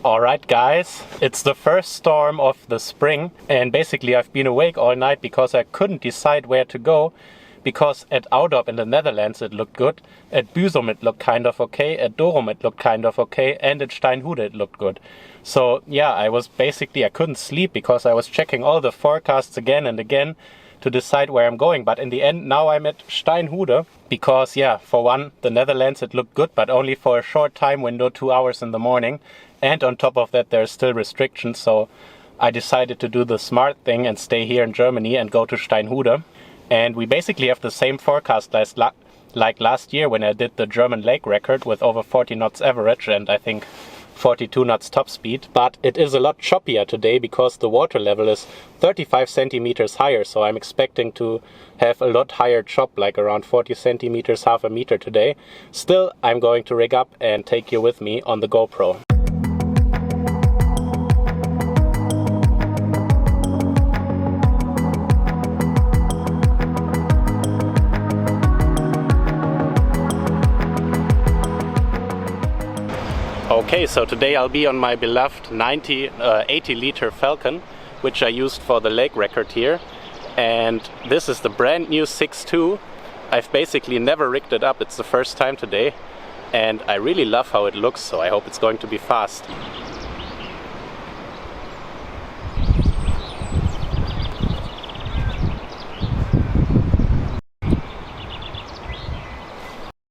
Alright guys, it's the first storm of the spring and basically I've been awake all night because I couldn't decide where to go, because at Oudorp in the Netherlands it looked good, at Büsum it looked kind of okay, at Dorum it looked kind of okay, and at Steinhude it looked good. So yeah, I couldn't sleep because I was checking all the forecasts again and again to decide where I'm going. But in the end, now I'm at Steinhude because, yeah, for one, the Netherlands, it looked good, but only for a short time window, 2 hours in the morning. And on top of that, there's still restrictions. So I decided to do the smart thing and stay here in Germany and go to Steinhude. And we basically have the same forecast like last year when I did the German lake record with over 40 knots average and I think 42 knots top speed. But it is a lot choppier today because the water level is 35 centimeters higher. So I'm expecting to have a lot higher chop, like around 40 centimeters, half a meter today. Still, I'm going to rig up and take you with me on the GoPro. Okay, so today I'll be on my beloved 80 liter Falcon, which I used for the lake record here. And this is the brand new 6.2. I've basically never rigged it up, it's the first time today. And I really love how it looks, so I hope it's going to be fast.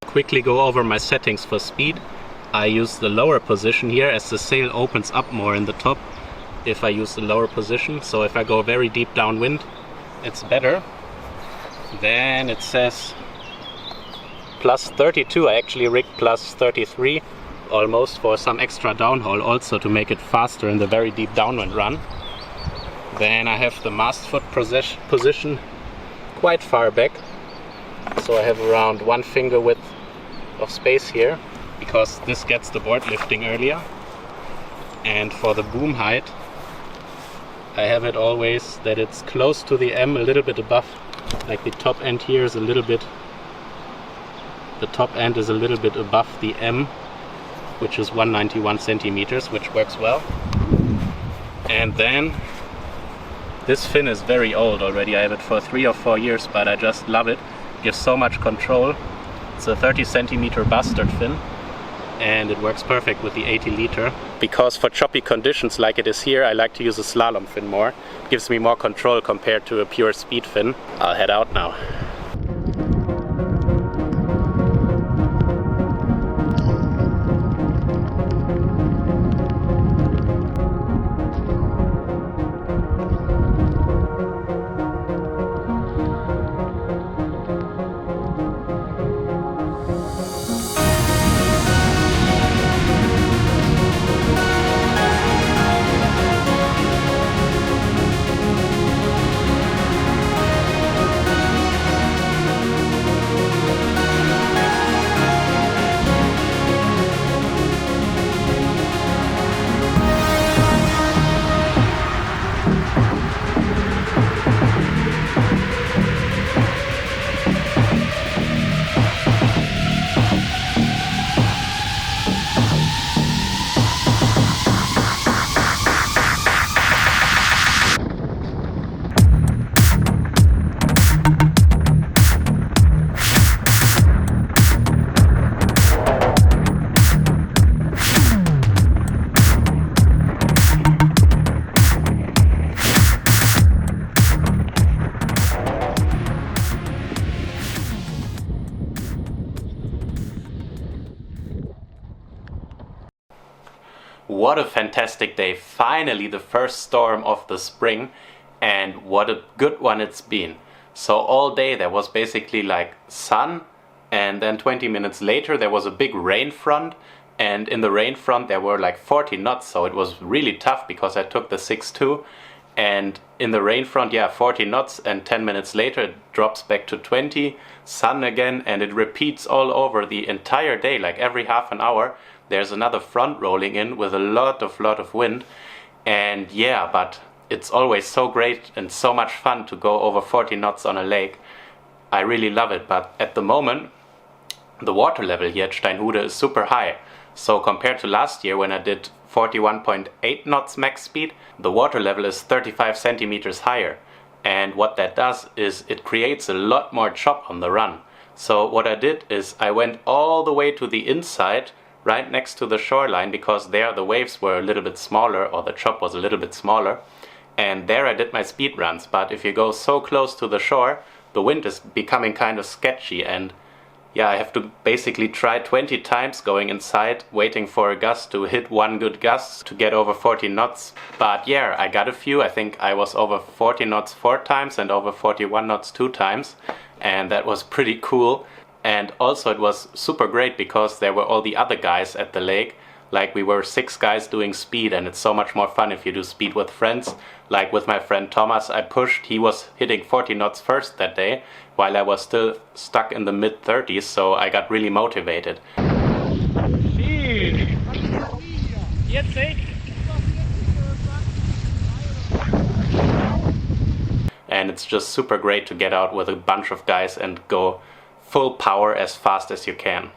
Quickly go over my settings for speed. I use the lower position here as the sail opens up more in the top if I use the lower position. So if I go very deep downwind, it's better. Then it says plus 32. I actually rigged plus 33 almost for some extra downhaul also to make it faster in the very deep downwind run. Then I have the mast foot position quite far back. So I have around 1 finger width of space here, because this gets the board lifting earlier. And for the boom height, I have it always that it's close to the M, a little bit above. Like the top end here is a little bit, the top end is a little bit above the M, which is 191 centimeters, which works well. And then this fin is very old already. I have it for 3 or 4 years, but I just love it. Gives so much control. It's a 30 centimeter bastard fin. And it works perfect with the 80 liter. Because for choppy conditions like it is here, I like to use a slalom fin more. It gives me more control compared to a pure speed fin. I'll head out now. What a fantastic day. Finally the first storm of the spring, and what a good one it's been. So all day there was basically like sun, and then 20 minutes later there was a big rain front, and in the rain front there were like 40 knots, so it was really tough because I took the 6.2, and in the rain front, yeah, 40 knots, and 10 minutes later it drops back to 20, sun again, and it repeats all over the entire day. Like every half an hour there's another front rolling in with a lot of wind. And yeah, but it's always so great and so much fun to go over 40 knots on a lake. I really love it, but at the moment the water level here at Steinhude is super high. So compared to last year when I did 41.8 knots max speed, the water level is 35 centimeters higher. And what that does is it creates a lot more chop on the run. So what I did is I went all the way to the inside, right next to the shoreline, because there the waves were a little bit smaller, or the chop was a little bit smaller. And there I did my speed runs. But if you go so close to the shore, the wind is becoming kind of sketchy, and yeah, I have to basically try 20 times going inside, waiting for a gust to hit one good gust to get over 40 knots. But yeah, I got a few. I think I was over 40 knots 4 times and over 41 knots 2 times. And that was pretty cool. And also it was super great because there were all the other guys at the lake. Like, we were 6 guys doing speed, and it's so much more fun if you do speed with friends. Like with my friend Thomas, I pushed. He was hitting 40 knots first that day, while I was still stuck in the mid-30s, so I got really motivated. And it's just super great to get out with a bunch of guys and go full power as fast as you can.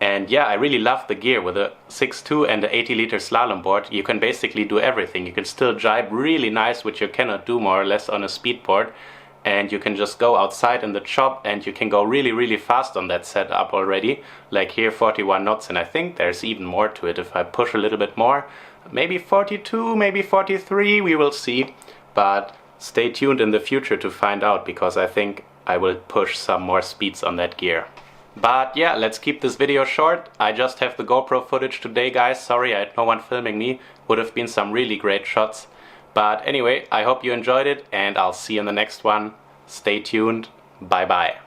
And yeah, I really love the gear. With a 6.2 and an 80-liter slalom board, you can basically do everything. You can still jibe really nice, which you cannot do more or less on a speed board. And you can just go outside in the chop, and you can go really, really fast on that setup already. Like here, 41 knots, and I think there's even more to it if I push a little bit more. Maybe 42, maybe 43, we will see. But stay tuned in the future to find out, because I think I will push some more speeds on that gear. But yeah, let's keep this video short. I just have the GoPro footage today, guys. Sorry, I had no one filming me. Would have been some really great shots. But anyway, I hope you enjoyed it, and I'll see you in the next one. Stay tuned. Bye bye.